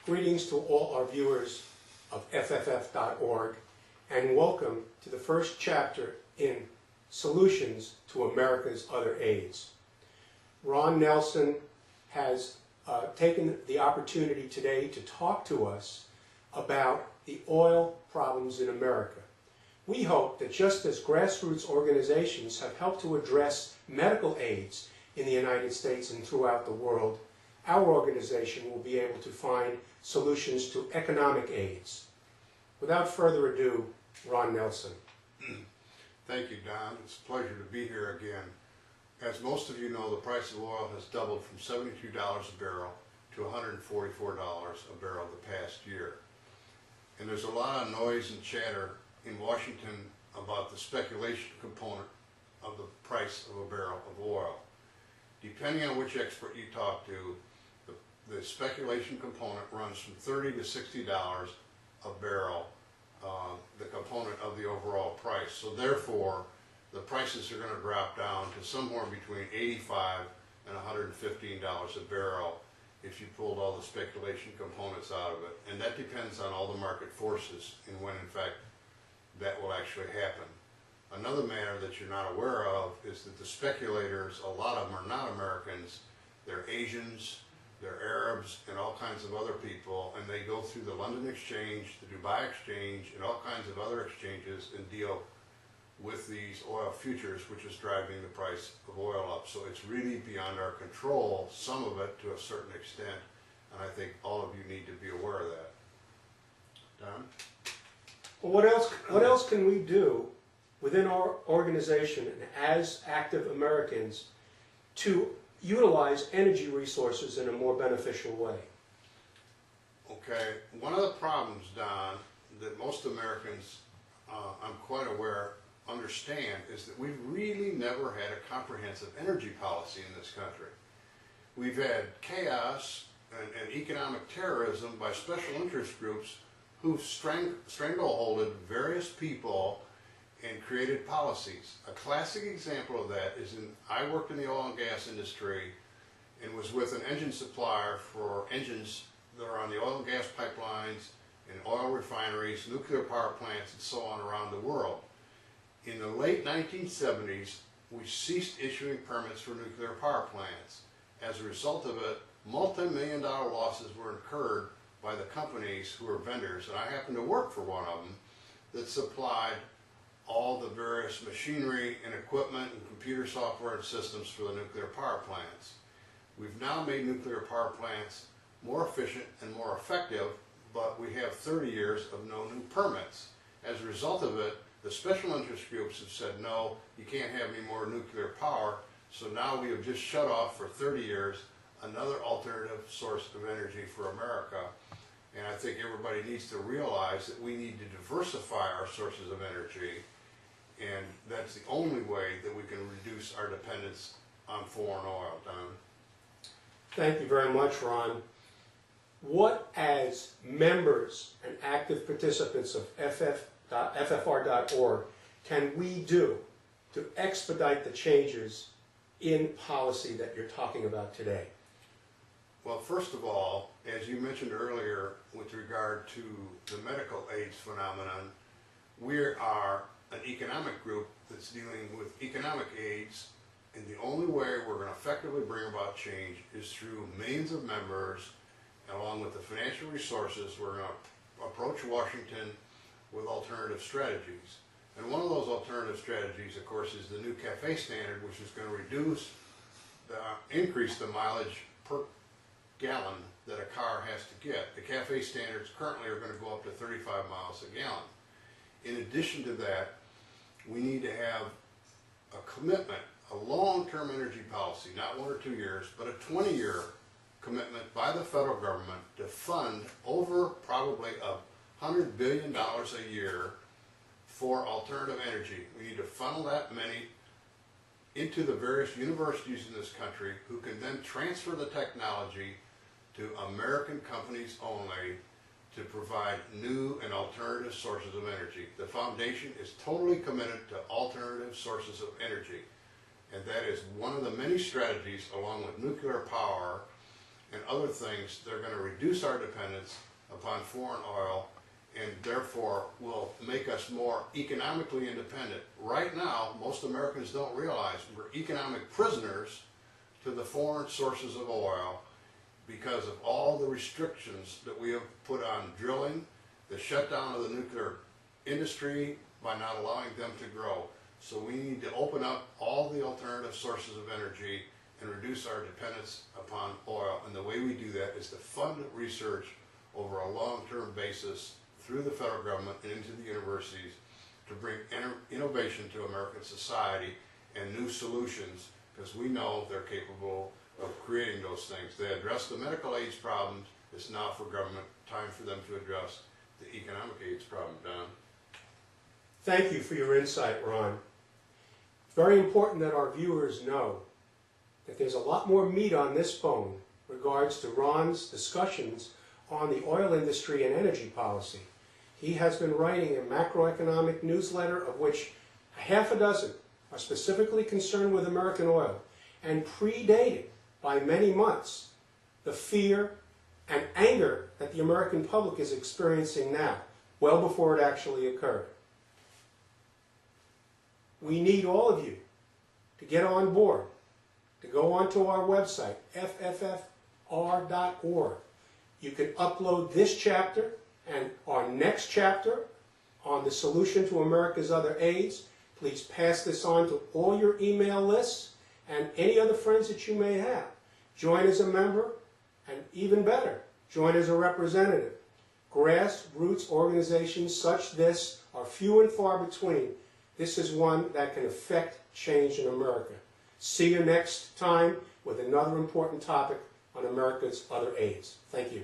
Greetings to all our viewers of FFF.org, and welcome to the first chapter in Solutions to America's Other AIDS. Ron Nelson has taken the opportunity today to talk to us about the oil problems in America. We hope that just as grassroots organizations have helped to address medical AIDS in the United States and throughout the world, our organization will be able to find solutions to economic AIDS. Without further ado, Ron Nelson. Thank you, Don. It's a pleasure to be here again. As most of you know, the price of oil has doubled from $72 a barrel to $144 a barrel the past year. And there's a lot of noise and chatter in Washington about the speculation component of the price of a barrel of oil. Depending on which expert you talk to, the speculation component runs from $30 to $60 a barrel, the component of the overall price. So therefore, the prices are going to drop down to somewhere between $85 and $115 a barrel if you pulled all the speculation components out of it. And that depends on all the market forces and when, in fact, that will actually happen. Another matter that you're not aware of is that the speculators, a lot of them are not Americans. They're Asians, they're Arabs, and all kinds of other people, and they go through the London Exchange, the Dubai Exchange, and all kinds of other exchanges and deal with these oil futures, which is driving the price of oil up. So it's really beyond our control, some of it to a certain extent, and I think all of you need to be aware of that. Don? Well, what else can we do within our organization and as active Americans to utilize energy resources in a more beneficial way? Okay, one of the problems, Don, that most Americans, I'm quite aware, understand is that we've really never had a comprehensive energy policy in this country. We've had chaos and economic terrorism by special interest groups who've strangleholded various people and created policies. A classic example of that is I worked in the oil and gas industry and was with an engine supplier for engines that are on the oil and gas pipelines and oil refineries, nuclear power plants, and so on around the world. In the late 1970s, we ceased issuing permits for nuclear power plants. As a result of it, multi-million-dollar losses were incurred by the companies who were vendors, and I happened to work for one of them, that supplied all the various machinery and equipment and computer software and systems for the nuclear power plants. We've now made nuclear power plants more efficient and more effective, but we have 30 years of no new permits. As a result of it, the special interest groups have said, no, you can't have any more nuclear power, so now we have just shut off for 30 years another alternative source of energy for America. And I think everybody needs to realize that we need to diversify our sources of energy, and that's the only way that we can reduce our dependence on foreign oil. Don? Thank you very much, Ron. What, as members and active participants of FFR.org, can we do to expedite the changes in policy that you're talking about today? Well, first of all, as you mentioned earlier with regard to the medical AIDS phenomenon, we are an economic group that's dealing with economic AIDS, and the only way we're going to effectively bring about change is through millions of members, and along with the financial resources, we're going to approach Washington with alternative strategies. And one of those alternative strategies, of course, is the new CAFE standard, which is going to increase the mileage per gallon that a car has to get. The CAFE standards currently are going to go up to 35 miles a gallon. In addition to that, we need to have a commitment, a long-term energy policy, not 1 or 2 years, but a 20-year commitment by the federal government to fund over probably $100 billion a year for alternative energy. We need to funnel that money into the various universities in this country who can then transfer the technology to American companies only to provide new and alternative sources of energy. The foundation is totally committed to alternative sources of energy, and that is one of the many strategies, along with nuclear power, and other things, they're going to reduce our dependence upon foreign oil and therefore will make us more economically independent. Right now, most Americans don't realize we're economic prisoners to the foreign sources of oil because of all the restrictions that we have put on drilling, the shutdown of the nuclear industry by not allowing them to grow. So we need to open up all the alternative sources of energy and reduce our dependence upon oil. And the way we do that is to fund research over a long-term basis through the federal government and into the universities to bring innovation to American society and new solutions, because we know they're capable of creating those things. They address the medical AIDS problems. It's now for government time for them to address the economic AIDS problem, Don. Thank you for your insight, Ron. It's very important that our viewers know that there's a lot more meat on this bone in regards to Ron's discussions on the oil industry and energy policy. He has been writing a macroeconomic newsletter, of which a half a dozen are specifically concerned with American oil and predated by many months the fear and anger that the American public is experiencing now, well before it actually occurred. We need all of you to get on board, to go onto our website, fffr.org. You can upload this chapter and our next chapter on the solution to America's other AIDS. Please pass this on to all your email lists and any other friends that you may have. Join as a member, and even better, join as a representative. Grassroots organizations such this are few and far between. This is one that can affect change in America. See you next time with another important topic on America's other AIDS. Thank you.